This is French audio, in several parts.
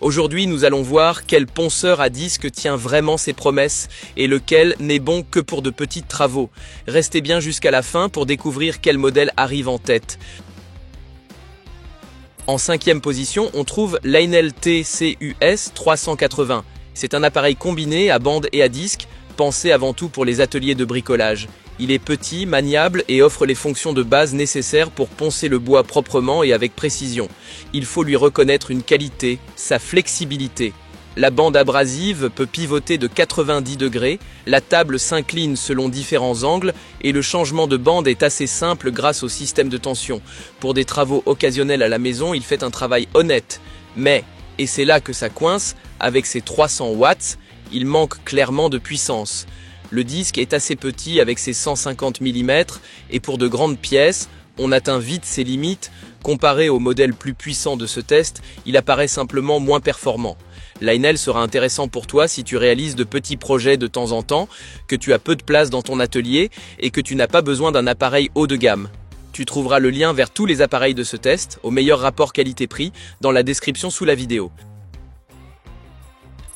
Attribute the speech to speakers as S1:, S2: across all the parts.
S1: Aujourd'hui, nous allons voir quel ponceur à disque tient vraiment ses promesses et lequel n'est bon que pour de petits travaux. Restez bien jusqu'à la fin pour découvrir quel modèle arrive en tête. En 5e position, on trouve Leinel TCUS 380. C'est un appareil combiné à bande et à disque, pensé avant tout pour les ateliers de bricolage. Il est petit, maniable et offre les fonctions de base nécessaires pour poncer le bois proprement et avec précision. Il faut lui reconnaître une qualité, sa flexibilité. La bande abrasive peut pivoter de 90 degrés, la table s'incline selon différents angles et le changement de bande est assez simple grâce au système de tension. Pour des travaux occasionnels à la maison, il fait un travail honnête. Mais, et c'est là que ça coince, avec ses 300 watts, il manque clairement de puissance. Le disque est assez petit avec ses 150 mm et pour de grandes pièces, on atteint vite ses limites. Comparé au modèle plus puissant de ce test, il apparaît simplement moins performant. Leinel sera intéressant pour toi si tu réalises de petits projets de temps en temps, que tu as peu de place dans ton atelier et que tu n'as pas besoin d'un appareil haut de gamme. Tu trouveras le lien vers tous les appareils de ce test, au meilleur rapport qualité-prix, dans la description sous la vidéo.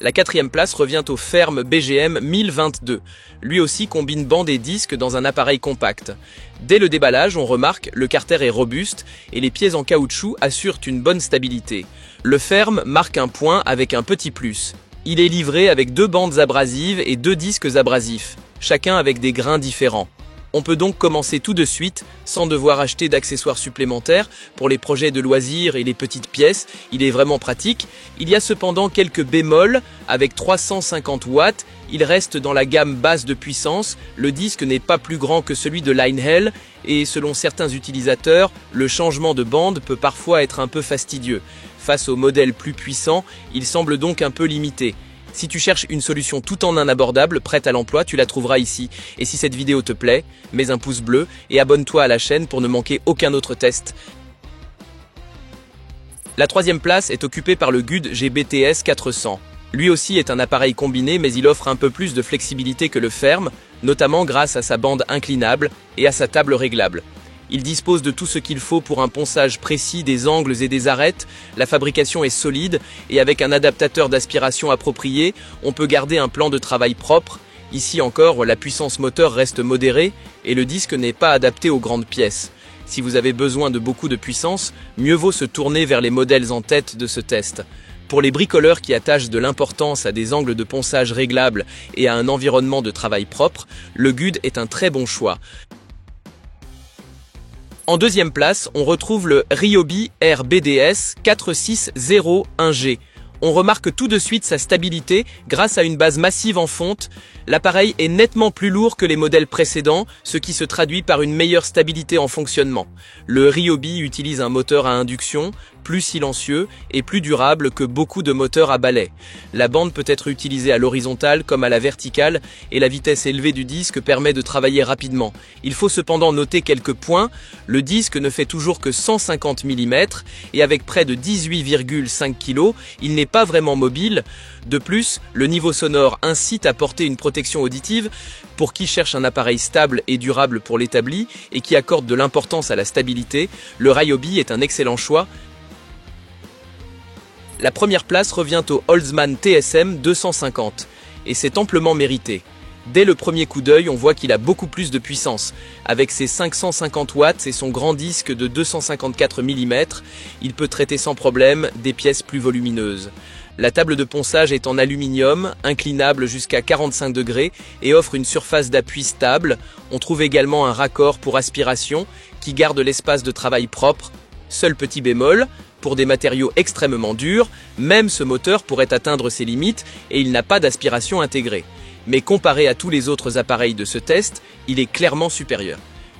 S1: La 4e place revient au Ferme BGM 1022. Lui aussi combine bande et disque dans un appareil compact. Dès le déballage, on remarque le carter est robuste et les pieds en caoutchouc assurent une bonne stabilité. Le Ferme marque un point avec un petit plus. Il est livré avec 2 bandes abrasives et 2 disques abrasifs, chacun avec des grains différents. On peut donc commencer tout de suite, sans devoir acheter d'accessoires supplémentaires. Pour les projets de loisirs et les petites pièces, il est vraiment pratique. Il y a cependant quelques bémols. Avec 350 watts, il reste dans la gamme basse de puissance. Le disque n'est pas plus grand que celui de Leinel et selon certains utilisateurs, le changement de bande peut parfois être un peu fastidieux. Face au modèle plus puissant, il semble donc un peu limité. Si tu cherches une solution tout en un abordable, prête à l'emploi, tu la trouveras ici. Et si cette vidéo te plaît, mets un pouce bleu et abonne-toi à la chaîne pour ne manquer aucun autre test. La 3e place est occupée par le GUD GBTS 400. Lui aussi est un appareil combiné mais il offre un peu plus de flexibilité que le Ferme, notamment grâce à sa bande inclinable et à sa table réglable. Il dispose de tout ce qu'il faut pour un ponçage précis des angles et des arêtes, la fabrication est solide et avec un adaptateur d'aspiration approprié, on peut garder un plan de travail propre. Ici encore, la puissance moteur reste modérée et le disque n'est pas adapté aux grandes pièces. Si vous avez besoin de beaucoup de puissance, mieux vaut se tourner vers les modèles en tête de ce test. Pour les bricoleurs qui attachent de l'importance à des angles de ponçage réglables et à un environnement de travail propre, le GUD est un très bon choix. En 2e place, on retrouve le Ryobi RBDS 4601G. On remarque tout de suite sa stabilité grâce à une base massive en fonte. L'appareil est nettement plus lourd que les modèles précédents, ce qui se traduit par une meilleure stabilité en fonctionnement. Le Ryobi utilise un moteur à induction, plus silencieux et plus durable que beaucoup de moteurs à balai. La bande peut être utilisée à l'horizontale comme à la verticale et la vitesse élevée du disque permet de travailler rapidement. Il faut cependant noter quelques points. Le disque ne fait toujours que 150 mm et avec près de 18,5 kg, il n'est pas vraiment mobile. De plus, le niveau sonore incite à porter une protection auditive pour qui cherche un appareil stable et durable pour l'établi et qui accorde de l'importance à la stabilité. Le Ryobi est un excellent choix. La 1re place revient au Holzmann TSM 250 et c'est amplement mérité. Dès le premier coup d'œil, on voit qu'il a beaucoup plus de puissance. Avec ses 550 watts et son grand disque de 254 mm, il peut traiter sans problème des pièces plus volumineuses. La table de ponçage est en aluminium, inclinable jusqu'à 45 degrés et offre une surface d'appui stable. On trouve également un raccord pour aspiration qui garde l'espace de travail propre. Seul petit bémol, pour des matériaux extrêmement durs, même ce moteur pourrait atteindre ses limites et il n'a pas d'aspiration intégrée. Mais comparé à tous les autres appareils de ce test, il est clairement supérieur.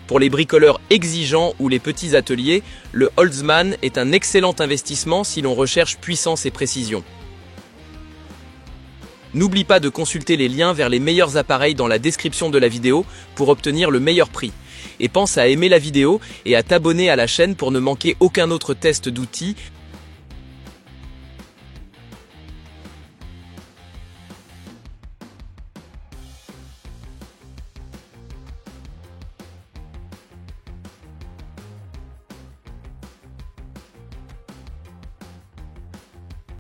S1: Pour les bricoleurs exigeants ou les petits ateliers, le Holzmann est un excellent investissement si l'on recherche puissance et précision. N'oublie pas de consulter les liens vers les meilleurs appareils dans la description de la vidéo pour obtenir le meilleur prix. Et pense à aimer la vidéo et à t'abonner à la chaîne pour ne manquer aucun autre test d'outils.